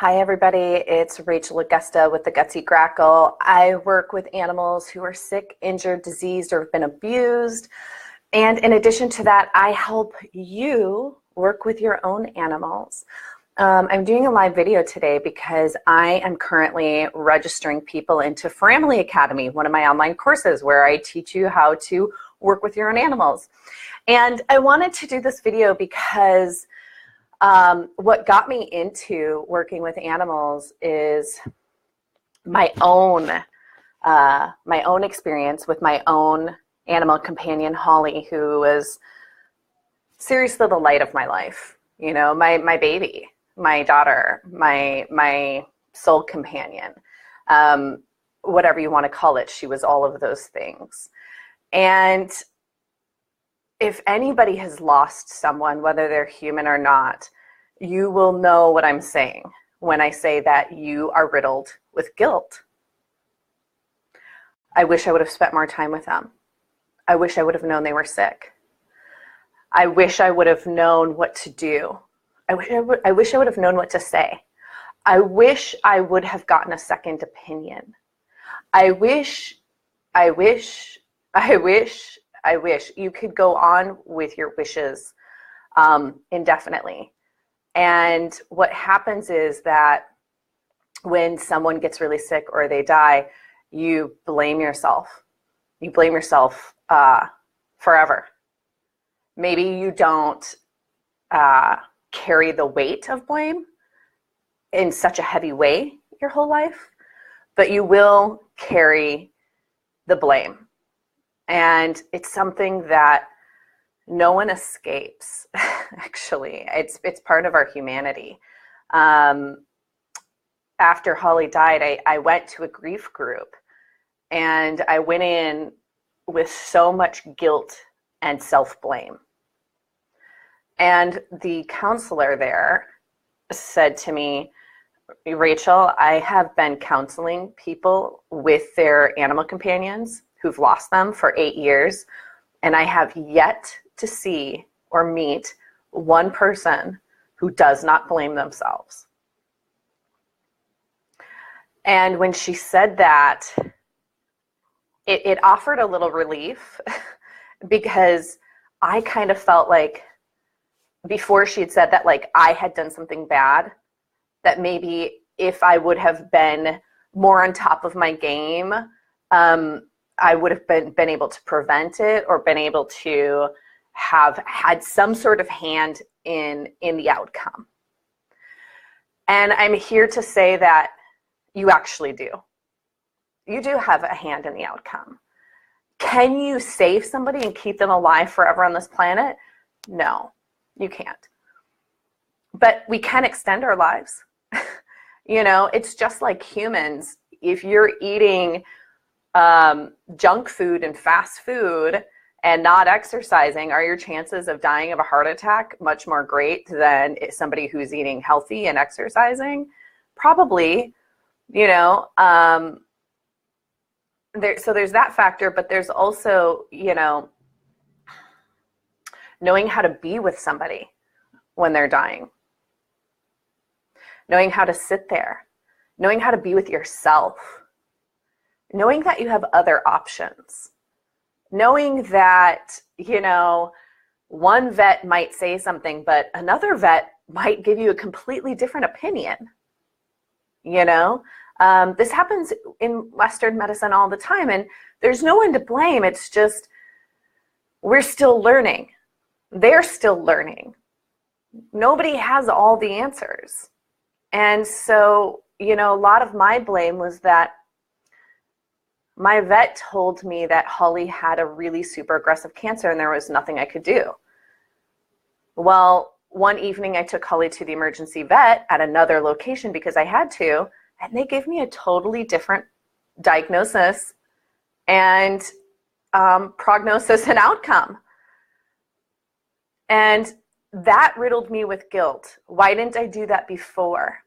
Hi, everybody. It's Rachel Augusta with the Gutsy Grackle. I work with animals who are sick, injured, diseased, or have been abused. And in addition to that, I help you work with your own animals. I'm doing a live video today because I am currently registering people into Family Academy, one of my online courses where I teach you how to work with your own animals. And I wanted to do this video because what got me into working with animals is my own experience with my own animal companion, Holly, who was seriously the light of my life. You know, my baby, my daughter, my soul companion, whatever you want to call it. She was all of those things. And if anybody has lost someone, whether they're human or not, you will know what I'm saying when I say that you are riddled with guilt. I wish I would have spent more time with them. I wish I would have known they were sick. I wish I would have known what to do. I wish I would have known what to say. I wish I would have gotten a second opinion. I wish you could go on with your wishes indefinitely. And what happens is that when someone gets really sick or they die, you blame yourself. You blame yourself forever. Maybe you don't carry the weight of blame in such a heavy way your whole life, but you will carry the blame. And it's something that no one escapes, actually. It's part of our humanity. After Holly died, I went to a grief group, and I went in with so much guilt and self-blame. And the counselor there said to me, Rachel, I have been counseling people with their animal companions who've lost them for 8 years, and I have yet to see or meet one person who does not blame themselves. And when she said that, it offered a little relief because I kind of felt like before she had said that, like I had done something bad, that maybe if I would have been more on top of my game, I would have been able to prevent it or been able to have had some sort of hand in the outcome. And I'm here to say that you actually do. You do have a hand in the outcome. Can you save somebody and keep them alive forever on this planet? No, you can't. But we can extend our lives. You know, it's just like humans. If you're eating junk food and fast food and not exercising, are your chances of dying of a heart attack much more great than somebody who's eating healthy and exercising? Probably, you know. So there's that factor, but there's also, you know, knowing how to be with somebody when they're dying, knowing how to sit there, knowing how to be with yourself, knowing that you have other options, knowing that, you know, one vet might say something, but another vet might give you a completely different opinion. You know, this happens in Western medicine all the time, and there's no one to blame. It's just we're still learning. They're still learning. Nobody has all the answers. And so, you know, a lot of my blame was that my vet told me that Holly had a really super aggressive cancer and there was nothing I could do. Well, one evening I took Holly to the emergency vet at another location because I had to, and they gave me a totally different diagnosis and prognosis and outcome. And that riddled me with guilt. Why didn't I do that before?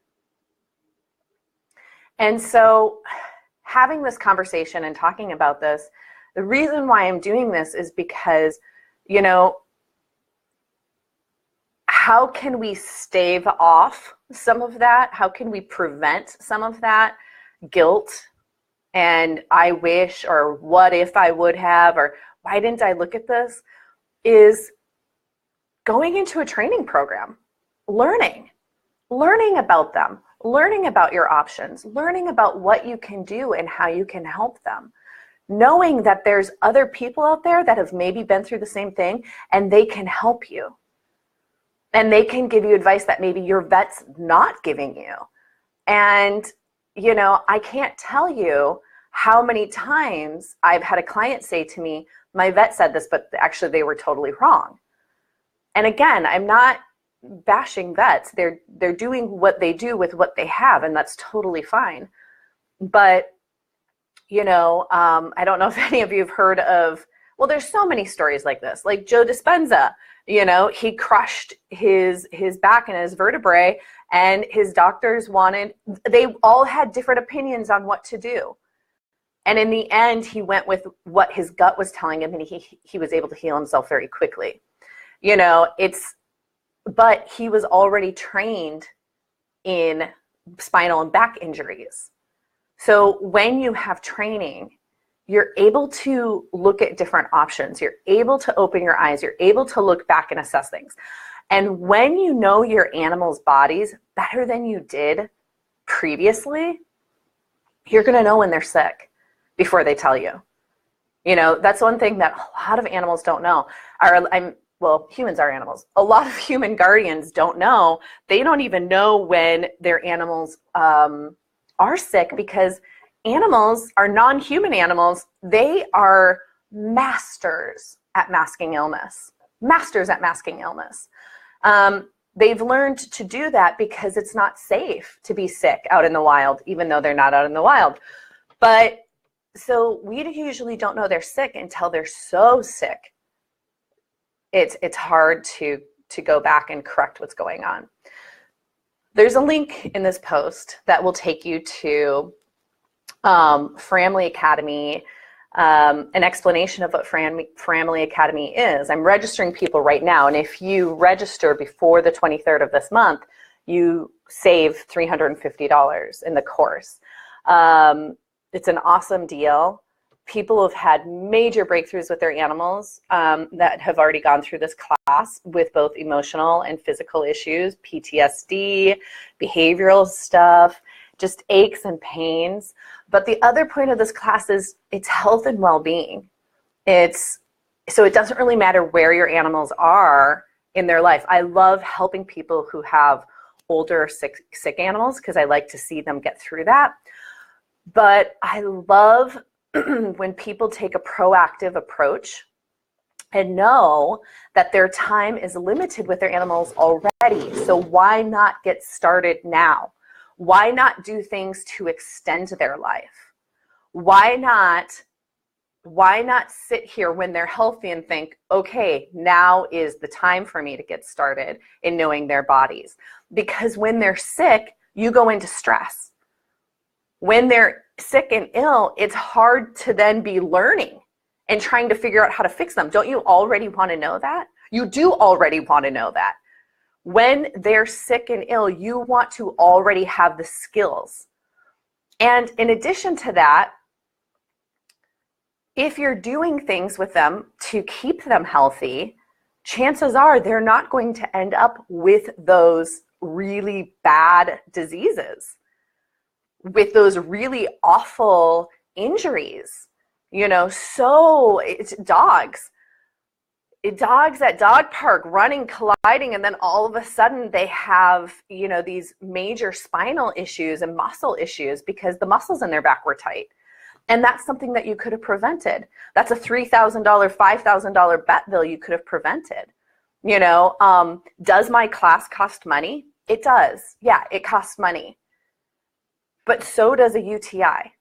And so having this conversation and talking about this, the reason why I'm doing this is because, you know, how can we stave off some of that? How can we prevent some of that guilt and I wish, or what if I would have, or why didn't I look at this? Is going into a training program, learning about them, learning about your options, learning about what you can do and how you can help them. Knowing that there's other people out there that have maybe been through the same thing and they can help you. And they can give you advice that maybe your vet's not giving you. And, you know, I can't tell you how many times I've had a client say to me, my vet said this, but actually they were totally wrong. And again, I'm not bashing vets. They're doing what they do with what they have, and that's totally fine. But, you know, I don't know if any of you have heard of, well, there's so many stories like this, like Joe Dispenza. You know, he crushed his back and his vertebrae, and his doctors they all had different opinions on what to do. And in the end, he went with what his gut was telling him, and he was able to heal himself very quickly. You know, but he was already trained in spinal and back injuries. So when you have training, you're able to look at different options. You're able to open your eyes. You're able to look back and assess things. And when you know your animal's bodies better than you did previously, you're going to know when they're sick before they tell you. You know, that's one thing that a lot of animals don't know. Well, humans are animals. A lot of human guardians don't know. They don't even know when their animals are sick, because animals are non-human animals. They are masters at masking illness. Masters at masking illness. They've learned to do that because it's not safe to be sick out in the wild, even though they're not out in the wild. But so we usually don't know they're sick until they're so sick. It's hard to go back and correct what's going on. There's a link in this post that will take you to Framley Academy, an explanation of what Framley Academy is. I'm registering people right now, and if you register before the 23rd of this month, you save $350 in the course. It's an awesome deal. People have had major breakthroughs with their animals that have already gone through this class with both emotional and physical issues, PTSD, behavioral stuff, just aches and pains. But the other point of this class is it's health and well-being. So it doesn't really matter where your animals are in their life. I love helping people who have older sick animals because I like to see them get through that. But I love when people take a proactive approach and know that their time is limited with their animals already. So why not get started now? Why not do things to extend their life? Why not sit here when they're healthy and think, okay, now is the time for me to get started in knowing their bodies? Because when they're sick, you go into stress. When they're sick and ill, it's hard to then be learning and trying to figure out how to fix them. Don't you already want to know that? You do already want to know that. When they're sick and ill, you want to already have the skills. And in addition to that, if you're doing things with them to keep them healthy, chances are they're not going to end up with those really bad diseases, with those really awful injuries. You know, so it's dogs at dog park running, colliding, and then all of a sudden they have, you know, these major spinal issues and muscle issues because the muscles in their back were tight. And that's something that you could have prevented. That's a $3,000, $5,000 vet bill you could have prevented. You know, does my class cost money? It does. Yeah, it costs money. But so does a UTI.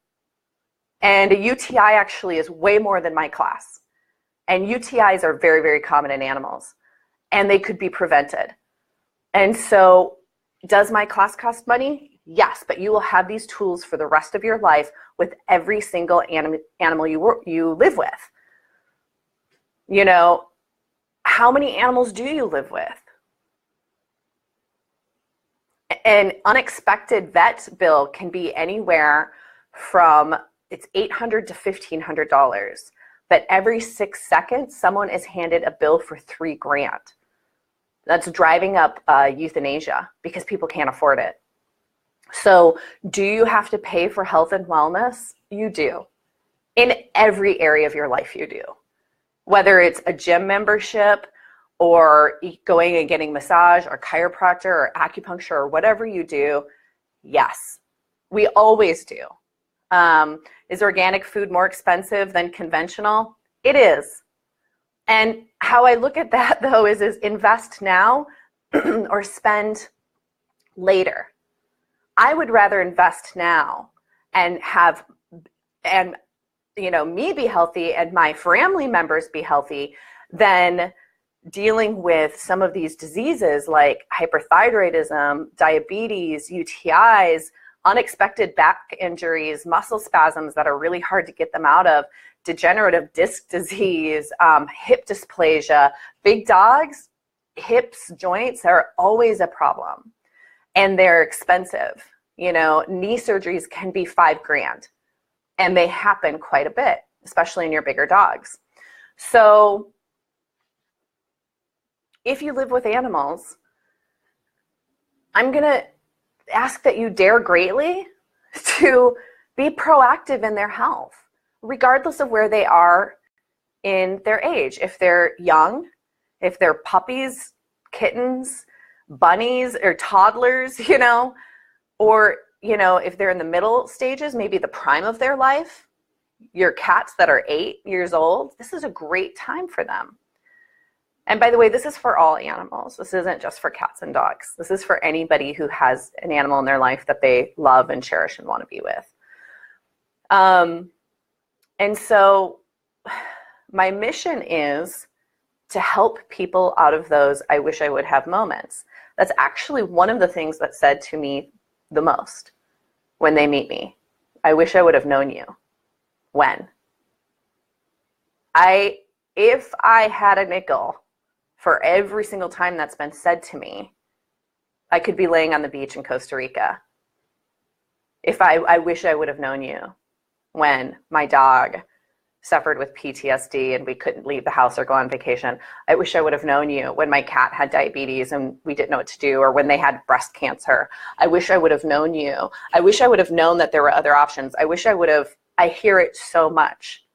And a UTI actually is way more than my class. And UTIs are very, very common in animals. And they could be prevented. And so does my class cost money? Yes, but you will have these tools for the rest of your life with every single animal you live with. You know, how many animals do you live with? An unexpected vet bill can be anywhere from it's $800 to $1,500. But every 6 seconds, someone is handed a bill for $3,000. That's driving up euthanasia because people can't afford it. So do you have to pay for health and wellness? You do. In every area of your life, you do. Whether it's a gym membership or going and getting massage or chiropractor or acupuncture or whatever you do, yes, we always do. Is organic food more expensive than conventional? It is. And how I look at that, though, is invest now or spend later. I would rather invest now and have, and me be healthy and my family members be healthy than dealing with some of these diseases like hyperthyroidism, diabetes, UTIs, unexpected back injuries, muscle spasms that are really hard to get them out of, degenerative disc disease, hip dysplasia. Big dogs, hips, joints are always a problem, and they're expensive. Knee surgeries can be $5,000, and they happen quite a bit, especially in your bigger dogs. So if you live with animals, I'm going to ask that you dare greatly to be proactive in their health, regardless of where they are in their age. If they're young, if they're puppies, kittens, bunnies, or toddlers, or, if they're in the middle stages, maybe the prime of their life, your cats that are 8 years old, this is a great time for them. And by the way, this is for all animals. This isn't just for cats and dogs. This is for anybody who has an animal in their life that they love and cherish and want to be with. And so my mission is to help people out of those I wish I would have moments. That's actually one of the things that's said to me the most when they meet me. I wish I would have known you. When? If I had a nickel for every single time that's been said to me, I could be laying on the beach in Costa Rica. If I wish I would have known you when my dog suffered with PTSD and we couldn't leave the house or go on vacation. I wish I would have known you when my cat had diabetes and we didn't know what to do, or when they had breast cancer. I wish I would have known you. I wish I would have known that there were other options. I wish I would have. I hear it so much.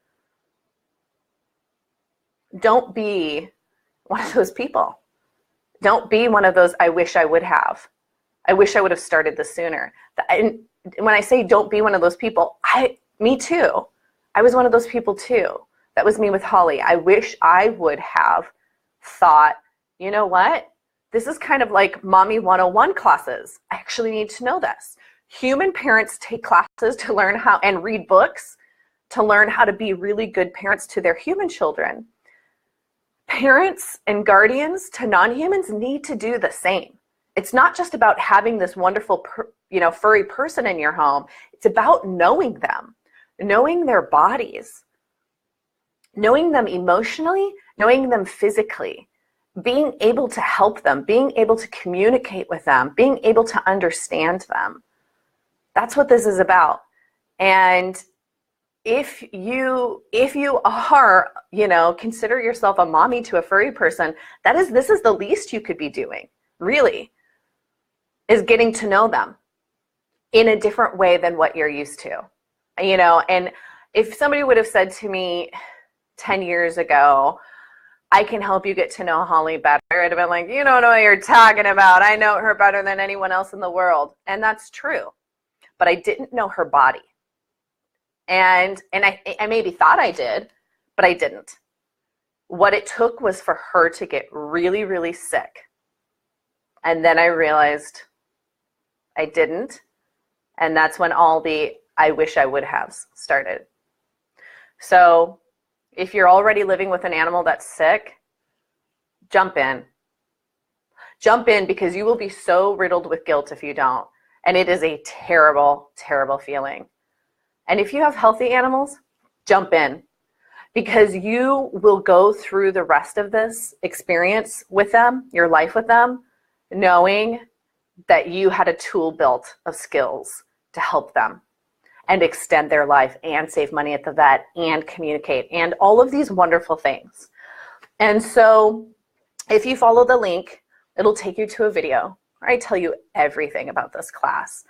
Don't be one of those people. Don't be one of those I wish I would have. I wish I would have started this sooner. And when I say don't be one of those people, me too. I was one of those people too. That was me with Holly. I wish I would have thought, you know what? This is kind of like Mommy 101 classes. I actually need to know this. Human parents take classes to learn how, and read books to learn how to be really good parents to their human children. Parents and guardians to non-humans need to do the same. It's not just about having this wonderful, furry person in your home. It's about knowing them. Knowing their bodies, knowing them emotionally, knowing them physically, being able to help them, being able to communicate with them, being able to understand them. That's what this is about. And if you are, consider yourself a mommy to a furry person, this is the least you could be doing, really, is getting to know them in a different way than what you're used to. And if somebody would have said to me 10 years ago, I can help you get to know Holly better, I'd have been like, you don't know what you're talking about. I know her better than anyone else in the world. And that's true. But I didn't know her body. And I maybe thought I did, but I didn't. What it took was for her to get really, really sick. And then I realized I didn't. And that's when all the I wish I would have started. So if you're already living with an animal that's sick, jump in. Jump in, because you will be so riddled with guilt if you don't. And it is a terrible, terrible feeling. And if you have healthy animals, jump in, because you will go through the rest of this experience with them, your life with them, knowing that you had a tool built of skills to help them and extend their life and save money at the vet and communicate and all of these wonderful things. And so if you follow the link, it'll take you to a video where I tell you everything about this class,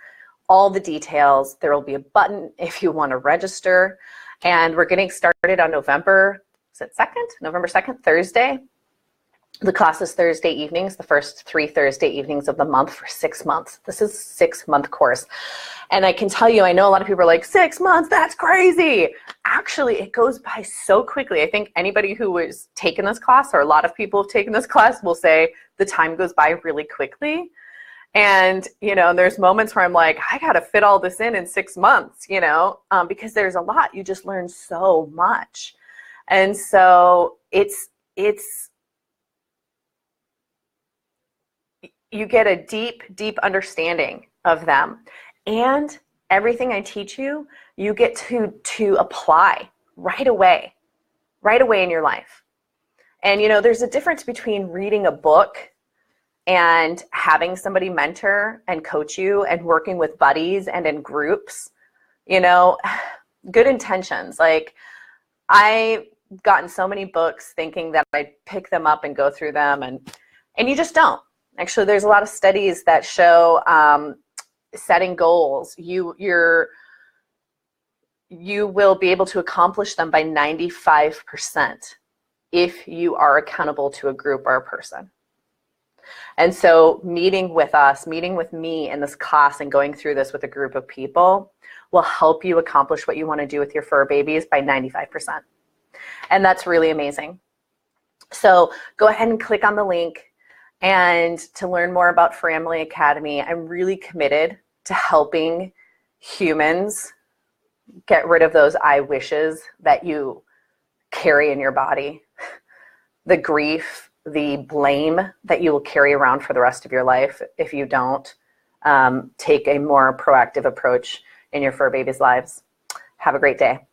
all the details. There will be a button if you want to register. And we're getting started on November 2nd, Thursday. The class is Thursday evenings, the first 3 Thursday evenings of the month for 6 months. This is a 6-month course. And I can tell you, I know a lot of people are like, 6 months, that's crazy. Actually, it goes by so quickly. I think anybody who has taken this class, or a lot of people have taken this class, will say the time goes by really quickly. And, you know, there's moments where I'm like, I got to fit all this in 6 months, you know, because there's a lot. You just learn so much. And so you get a deep, deep understanding of them. And everything I teach you, you get to apply right away in your life. And, you know, there's a difference between reading a book and having somebody mentor and coach you and working with buddies and in groups. You know, good intentions. Like, I've gotten so many books thinking that I'd pick them up and go through them, and you just don't. Actually, there's a lot of studies that show setting goals, you will be able to accomplish them by 95% if you are accountable to a group or a person. And so meeting with me in this class and going through this with a group of people will help you accomplish what you want to do with your fur babies by 95%. And that's really amazing. So go ahead and click on the link. And to learn more about Family Academy, I'm really committed to helping humans get rid of those I wishes that you carry in your body, the grief, the blame that you will carry around for the rest of your life if you don't take a more proactive approach in your fur babies' lives. Have a great day.